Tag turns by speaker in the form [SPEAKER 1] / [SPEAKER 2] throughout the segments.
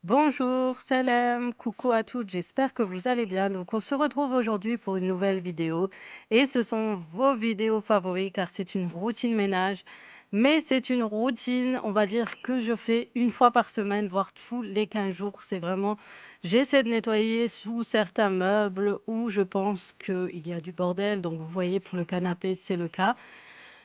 [SPEAKER 1] Bonjour, salam, coucou à toutes, j'espère que vous allez bien. Donc, on se retrouve aujourd'hui pour une nouvelle vidéo et ce sont vos vidéos favorites car c'est une routine ménage. Mais c'est une routine, on va dire, que je fais une fois par semaine, voire tous les 15 jours. C'est vraiment, j'essaie de nettoyer sous certains meubles où je pense qu'il y a du bordel. Donc, vous voyez, pour le canapé, c'est le cas.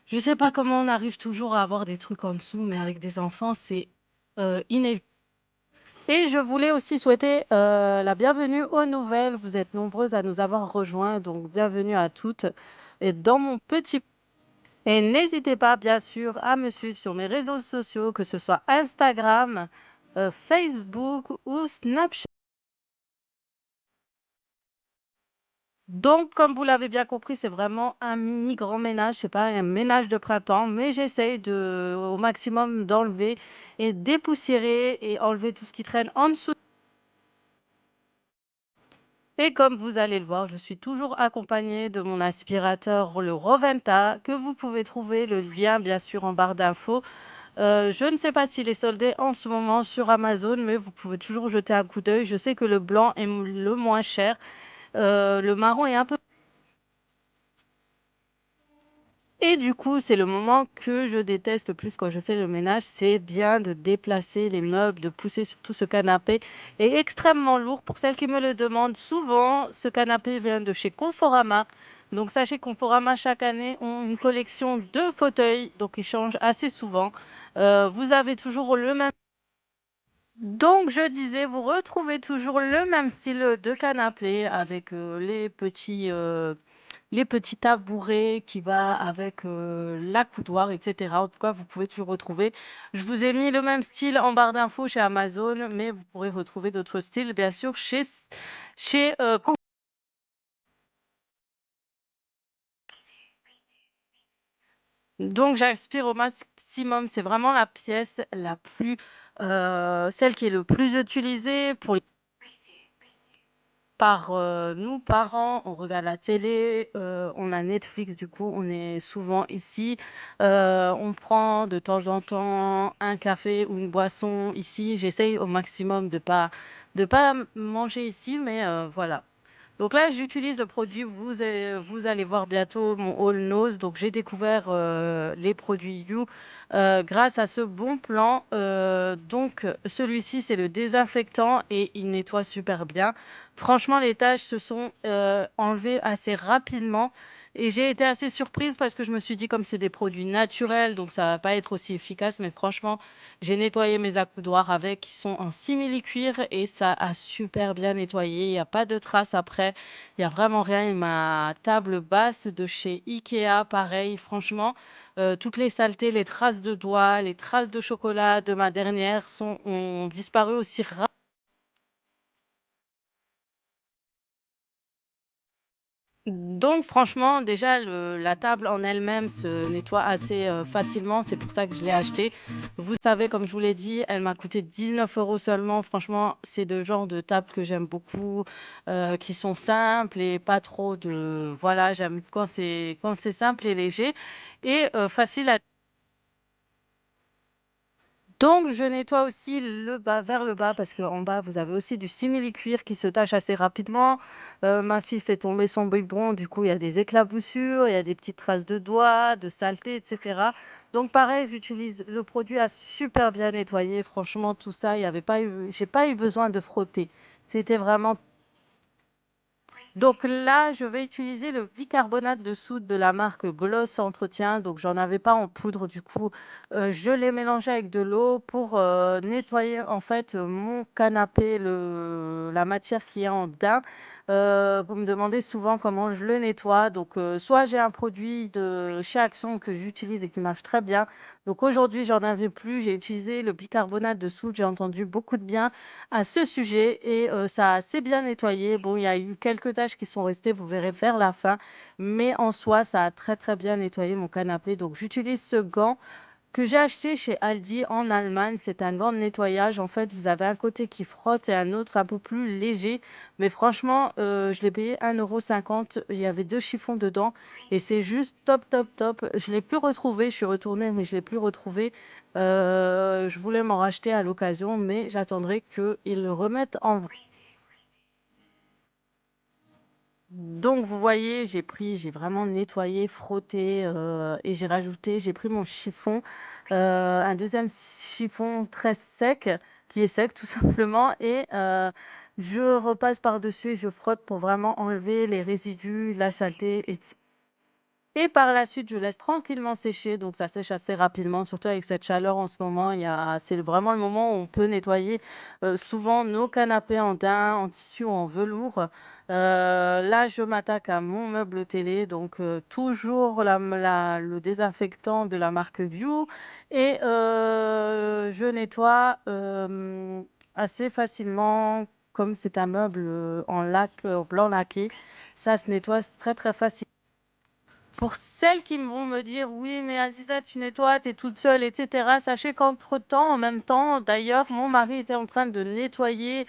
[SPEAKER 1] Je sais pas comment on arrive toujours à avoir des trucs en dessous, mais avec des enfants, c'est inévitable. Et je voulais aussi souhaiter, la bienvenue aux nouvelles. Vous êtes nombreuses à nous avoir rejoints, donc bienvenue à toutes et dans mon petit et n'hésitez pas bien sûr à me suivre sur mes réseaux sociaux, que ce soit Instagram, Facebook ou Snapchat. Donc comme vous l'avez bien compris, c'est vraiment un mini grand ménage, c'est pas un ménage de printemps, mais j'essaye de au maximum d'enlever et dépoussiérer et enlever tout ce qui traîne en dessous. Et comme vous allez le voir, je suis toujours accompagnée de mon aspirateur, le Roventa, que vous pouvez trouver le lien bien sûr en barre d'infos. Je ne sais pas s'il est soldé en ce moment sur Amazon, mais vous pouvez toujours jeter un coup d'œil. Je sais que le blanc est le moins cher. Le marron est un peu... Et du coup, c'est le moment que je déteste le plus quand je fais le ménage, c'est bien de déplacer les meubles, de pousser surtout ce canapé est extrêmement lourd. Pour celles qui me le demandent, souvent, ce canapé vient de chez Conforama. Donc sachez que Conforama, chaque année, ont une collection de fauteuils, donc ils changent assez souvent. Vous avez toujours le même... Donc je disais, vous retrouvez toujours le même style de canapé avec les petits tabourets qui va avec, la coudoir et cetera. En tout cas, vous pouvez toujours retrouver. Je vous ai mis le même style en barre d'infos chez Amazon, mais vous pourrez retrouver d'autres styles, bien sûr, chez, donc j'aspire au maximum. C'est vraiment la pièce la plus, celle qui est le plus utilisée pour par, nous parents, on regarde la télé, on a Netflix, du coup, on est souvent ici. On prend de temps en temps un café ou une boisson ici. J'essaye au maximum de pas manger ici, mais voilà. Donc là, j'utilise le produit, vous allez voir bientôt mon haul Nose. Donc j'ai découvert, les produits You, grâce à ce bon plan. Donc celui-ci, c'est le désinfectant et il nettoie super bien. Franchement, les tâches se sont, enlevées assez rapidement et j'ai été assez surprise parce que je me suis dit comme c'est des produits naturels, donc ça va pas être aussi efficace, mais franchement, j'ai nettoyé mes accoudoirs avec, ils sont en simili-cuir et ça a super bien nettoyé. Il y a pas de traces après, il y a vraiment rien et ma table basse de chez IKEA, pareil, franchement, toutes les saletés, les traces de doigts, les traces de chocolat de ma dernière ont disparu aussi ra... Donc franchement, déjà la table en elle-même se nettoie assez, facilement, c'est pour ça que je l'ai achetée. Vous savez, comme je vous l'ai dit, elle m'a coûté 19 € seulement. Franchement, c'est le genre de table que j'aime beaucoup, qui sont simples et pas trop de voilà, j'aime quand c'est simple et léger et facile à... Donc je nettoie aussi le bas vers le bas parce qu'en bas, vous avez aussi du simili-cuir qui se tache assez rapidement. Ma fille fait tomber son biberon, du coup, il y a des éclaboussures, il y a des petites traces de doigts, de saleté et cetera. Donc pareil, j'utilise le produit à super bien nettoyer. Franchement, tout ça, il y avait pas eu j'ai pas eu besoin de frotter. C'était vraiment... Donc là, je vais utiliser le bicarbonate de soude de la marque Gloss Entretien. Donc j'en avais pas en poudre, du coup, je l'ai mélangé avec de l'eau pour, nettoyer en fait, mon canapé, la matière qui est en daim. Vous me demandez souvent comment je le nettoie. Donc, soit j'ai un produit de chez Action que j'utilise et qui marche très bien. Donc aujourd'hui, j'en avais plus, j'ai utilisé le bicarbonate de soude, j'ai entendu beaucoup de bien à ce sujet et ça a assez bien nettoyé. Bon, il y a eu quelques taches qui sont restées, vous verrez vers la fin, mais en soi, ça a très, très bien nettoyé mon canapé. Donc j'utilise ce gant que j'ai acheté chez Aldi en Allemagne. C'est un gant de nettoyage. En fait, vous avez un côté qui frotte et un autre un peu plus léger. Mais franchement, je l'ai payé 1,50 €. Il y avait 2 chiffons dedans et c'est juste top, top, top. Je l'ai plus retrouvé. Je suis retournée, mais je l'ai plus retrouvé. Je voulais m'en racheter à l'occasion, mais j'attendrai qu'ils le remettent en vrai. Donc vous voyez, j'ai vraiment nettoyé, frotté, et j'ai pris mon chiffon, un deuxième chiffon très sec, qui est sec tout simplement et je repasse par-dessus et je frotte pour vraiment enlever les résidus, la saleté et par la suite, je laisse tranquillement sécher, donc ça sèche assez rapidement, surtout avec cette chaleur en ce moment. C'est vraiment le moment où on peut nettoyer souvent nos canapés en daim, en tissu ou en velours. Là, je m'attaque à mon meuble télé, donc toujours le désinfectant de la marque View et je nettoie assez facilement, comme c'est un meuble en lac, blanc laqué. Ça se nettoie très très facilement. Pour celles qui vont me dire: «Oui, mais Aziza, tu nettoies, tu es toute seule et cetera», sachez qu'entre-temps, en même temps, d'ailleurs, mon mari était en train de nettoyer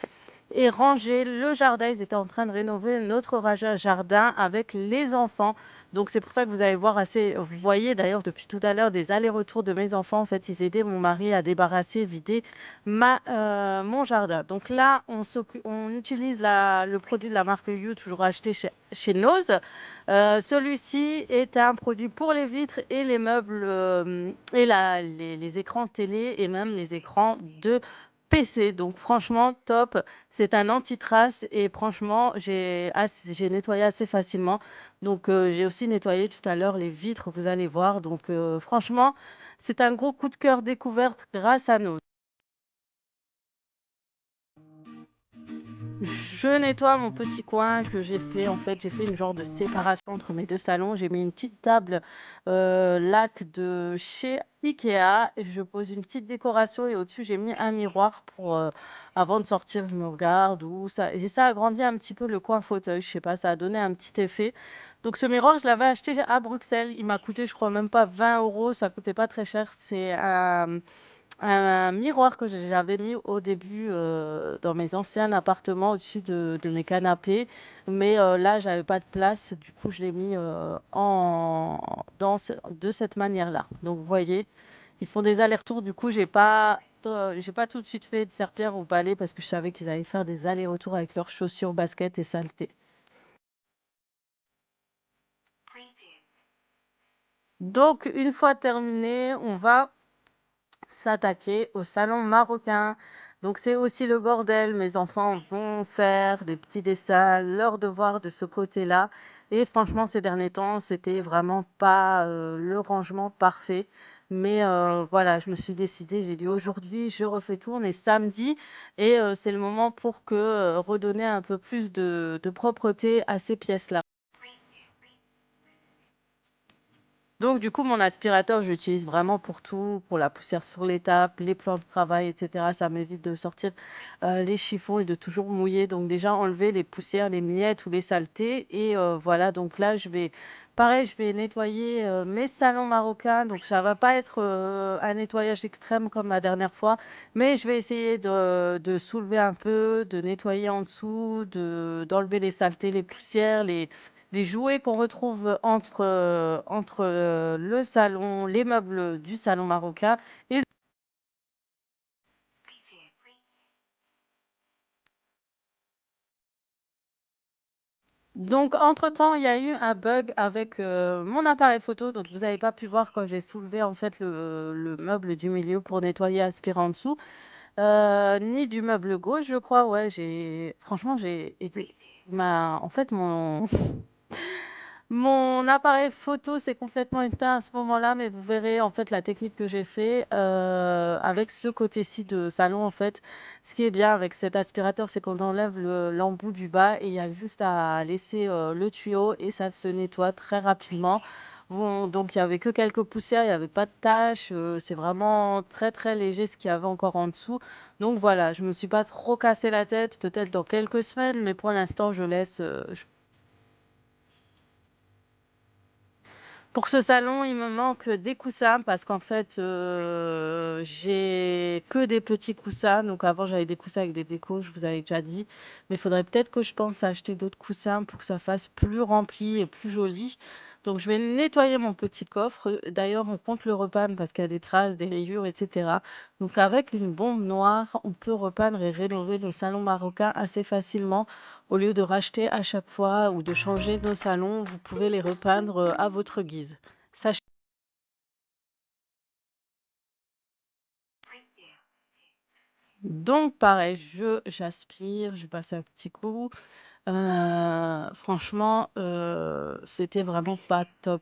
[SPEAKER 1] et ranger le jardin. Ils étaient en train de rénover notre jardin avec les enfants. Donc c'est pour ça que vous allez voir assez vous voyez d'ailleurs depuis tout à l'heure des allers-retours de mes enfants. En fait, ils aidaient mon mari à débarrasser, vider mon jardin. Donc là, on utilise le produit de la marque You, toujours acheté chez Noz. Celui-ci est un produit pour les vitres et les meubles, et les écrans télé et même les écrans de PC. Donc franchement top. C'est un anti-trace et franchement, j'ai nettoyé assez facilement. Donc j'ai aussi nettoyé tout à l'heure les vitres, vous allez voir. Donc franchement, c'est un gros coup de cœur découverte grâce à nous. Je nettoie mon petit coin que j'ai fait. En fait, j'ai fait une genre de séparation entre mes 2 salons. J'ai mis une petite table, laque de chez IKEA et je pose une petite décoration et au-dessus, j'ai mis un miroir pour, avant de sortir, je me regarde ou ça agrandit un petit peu le coin fauteuil. Je sais pas, ça a donné un petit effet. Donc ce miroir, je l'avais acheté à Bruxelles. Il m'a coûté, je crois même pas 20 €. Ça coûtait pas très cher. C'est un miroir que j'avais mis au début, dans mes anciens appartements au-dessus de mes canapés, mais là, j'avais pas de place, du coup, je l'ai mis, de cette manière-là. Donc vous voyez, ils font des allers-retours, du coup, j'ai pas tout de suite fait de serpillère au balai parce que je savais qu'ils allaient faire des allers-retours avec leurs chaussures, baskets et saletés. Donc une fois terminé, on va s'attaquer au salon marocain. Donc c'est aussi le bordel. Mes enfants vont faire des petits dessins, leurs devoirs de ce côté-là. Et franchement, ces derniers temps, c'était vraiment pas le rangement parfait. Mais voilà, je me suis décidée, j'ai dit aujourd'hui, je refais tout. On est samedi et c'est le moment pour que redonner un peu plus de propreté à ces pièces-là. Donc du coup, mon aspirateur, je l'utilise vraiment pour tout, pour la poussière sur les tables, les plans de travail et cetera. Ça m'évite de sortir, les chiffons et de toujours mouiller. Donc déjà enlever les poussières, les miettes ou les saletés et voilà. Donc là, je vais nettoyer, mes salons marocains. Donc ça va pas être, un nettoyage extrême comme la dernière fois, mais je vais essayer de soulever un peu, de nettoyer en dessous, d'enlever les saletés, les poussières, les jouets qu'on retrouve entre le salon, les meubles du salon marocain et donc entre-temps, il y a eu un bug avec, mon appareil photo, donc vous avez pas pu voir quand j'ai soulevé en fait le meuble du milieu pour nettoyer, aspirer en dessous, ni du meuble gauche, je crois. Ouais, j'ai été en fait mon appareil photo s'est complètement éteint à ce moment-là, mais vous verrez en fait la technique que j'ai fait avec ce côté-ci de salon en fait. Ce qui est bien avec cet aspirateur, c'est qu'on enlève l'embout du bas et il y a juste à laisser le tuyau et ça se nettoie très rapidement. Bon, donc il y avait que quelques poussières, il y avait pas de taches, c'est vraiment très très léger ce qu'il y avait encore en dessous. Donc voilà, je me suis pas trop cassé la tête, peut-être dans quelques semaines, mais pour l'instant je laisse, Pour ce salon, il me manque des coussins parce qu'en fait, j'ai que des petits coussins. Donc avant, j'avais des coussins avec des décos, je vous avais déjà dit. Mais il faudrait peut-être que je pense à acheter d'autres coussins pour que ça fasse plus rempli et plus joli. Donc je vais nettoyer mon petit coffre. D'ailleurs, on compte le repeindre parce qu'il y a des traces, des rayures, etc. Donc avec une bombe noire, on peut repeindre et rénover nos salons marocains assez facilement. Au lieu de racheter à chaque fois ou de changer nos salons, vous pouvez les repeindre, à votre guise. Sachez donc pareil, j'aspire, je passe un petit coup. Franchement, c'était vraiment pas top.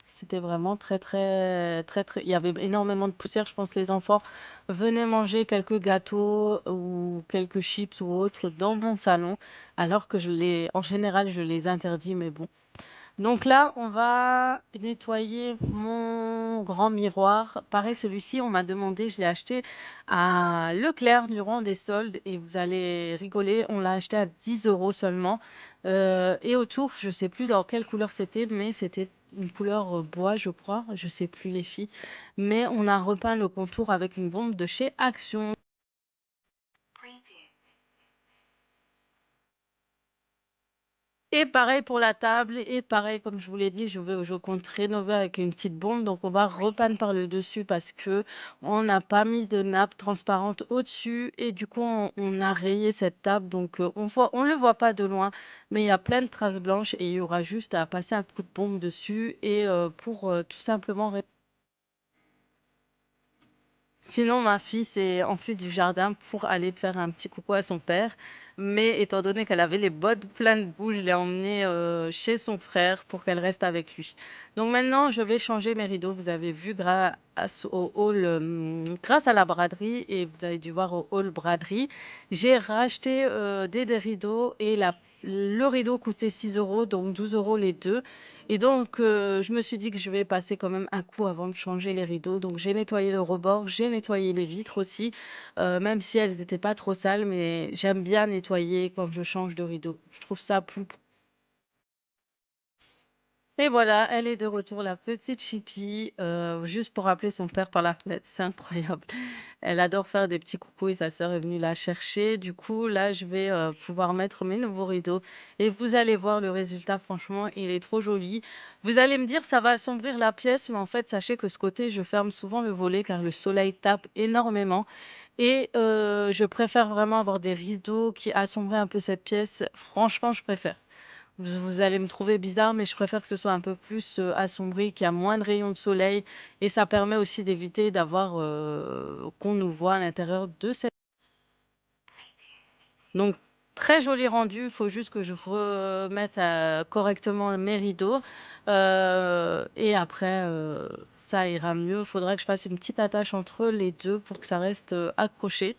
[SPEAKER 1] C'était vraiment très, très, très, très il y avait énormément de poussière. Je pense que les enfants venaient manger quelques gâteaux ou quelques chips ou autres dans mon salon, alors que en général, je les interdis, mais bon. Donc là, on va nettoyer mon grand miroir. Pareil, celui-ci, on m'a demandé, je l'ai acheté à Leclerc durant des soldes et vous allez rigoler, on l'a acheté à 10 € seulement. Et autour, je sais plus dans quelle couleur c'était, mais c'était une couleur bois, je crois. Je sais plus les filles. Mais on a repeint le contour avec une bombe de chez Action. Et pareil pour la table et pareil comme je vous l'ai dit, je compte rénover avec une petite bombe donc on va repeindre par le dessus parce que on n'a pas mis de nappe transparente au-dessus et du coup on a rayé cette table donc on le voit pas de loin mais il y a plein de traces blanches et il y aura juste à passer un coup de bombe dessus et pour tout simplement sinon, ma fille s'est enfuie du jardin pour aller faire un petit coucou à son père. Mais étant donné qu'elle avait les bottes pleines de boue, je l'ai emmenée chez son frère pour qu'elle reste avec lui. Donc maintenant, je vais changer mes rideaux. Vous avez vu grâce au hall, grâce à la braderie, et vous avez dû voir au hall braderie, j'ai racheté des rideaux et le rideau coûtait 6 €, donc 12 € les deux. Et donc, je me suis dit que je vais passer quand même un coup avant de changer les rideaux. Donc, j'ai nettoyé le rebord, j'ai nettoyé les vitres aussi, même si elles n'étaient pas trop sales, mais j'aime bien nettoyer quand je change de rideau. Je trouve ça plus. Et voilà, elle est de retour, la petite Chippy, juste pour appeler son père par la fenêtre, c'est incroyable. Elle adore faire des petits coucous et sa sœur est venue la chercher. Du coup, là, je vais pouvoir mettre mes nouveaux rideaux et vous allez voir le résultat. Franchement, il est trop joli. Vous allez me dire, ça va assombrir la pièce, mais en fait, sachez que ce côté, je ferme souvent le volet car le soleil tape énormément et je préfère vraiment avoir des rideaux qui assombrent un peu cette pièce. Franchement, je préfère. Vous allez me trouver bizarre, mais je préfère que ce soit un peu plus, assombri, qu'il y a moins de rayons de soleil et ça permet aussi d'éviter d'avoir, qu'on nous voit à l'intérieur de cette donc très joli rendu, il faut juste que je remette, correctement mes rideaux, et après, ça ira mieux. Il faudrait que je fasse une petite attache entre les 2 pour que ça reste, accroché.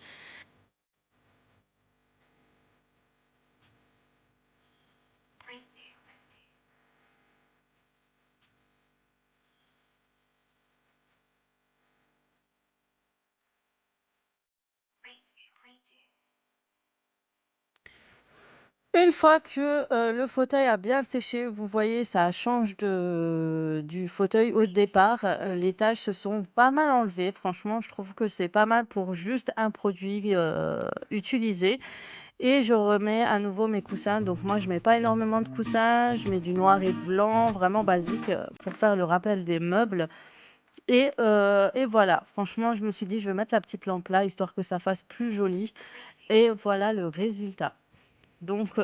[SPEAKER 1] Une fois que, le fauteuil a bien séché, vous voyez, ça change du fauteuil au départ, les taches se sont pas mal enlevées. Franchement, je trouve que c'est pas mal pour juste un produit, utilisé et je remets à nouveau mes coussins. Donc moi, je mets pas énormément de coussins, je mets du noir et blanc, vraiment basique, pour faire le rappel des meubles et voilà. Franchement, je me suis dit: «Je vais mettre la petite lampe là, histoire que ça fasse plus joli» et voilà le résultat. Donc,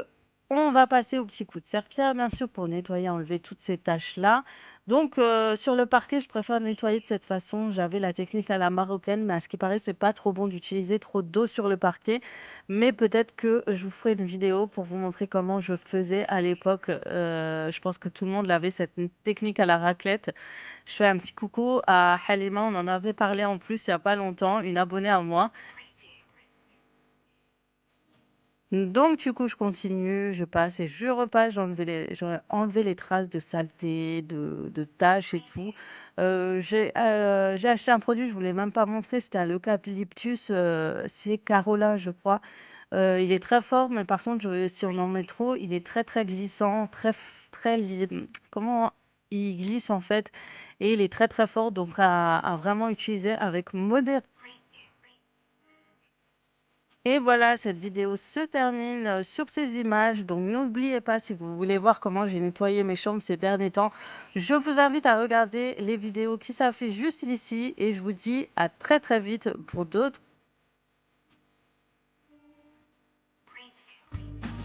[SPEAKER 1] on va passer au petit coup de serpillère, bien sûr, pour nettoyer, enlever toutes ces taches-là. Donc, sur le parquet, je préfère nettoyer de cette façon. J'avais la technique à la marocaine, mais à ce qui paraît, c'est pas trop bon d'utiliser trop d'eau sur le parquet. Mais peut-être que je vous ferai une vidéo pour vous montrer comment je faisais à l'époque. Je pense que tout le monde avait cette technique à la raclette. Je fais un petit coucou à Halima, on en avait parlé en plus il y a pas longtemps, une abonnée à moi. Donc du coup, je continue, je passe et je repasse. J'ai enlevé les traces de saleté, de taches et tout. J'ai acheté un produit, je voulais même pas montrer, c'était un eucalyptus, c'est Carola, je crois. Il est très fort, mais par contre, si on en met trop, il est très, très glissant, très f très li comment? il glisse en fait et il est très, très fort donc à vraiment utiliser avec modération. Et voilà, cette vidéo se termine, sur ces images. Donc n'oubliez pas, si vous voulez voir comment j'ai nettoyé mes chambres ces derniers temps, je vous invite à regarder les vidéos qui s'affichent juste ici et je vous dis à très, très vite pour d'autres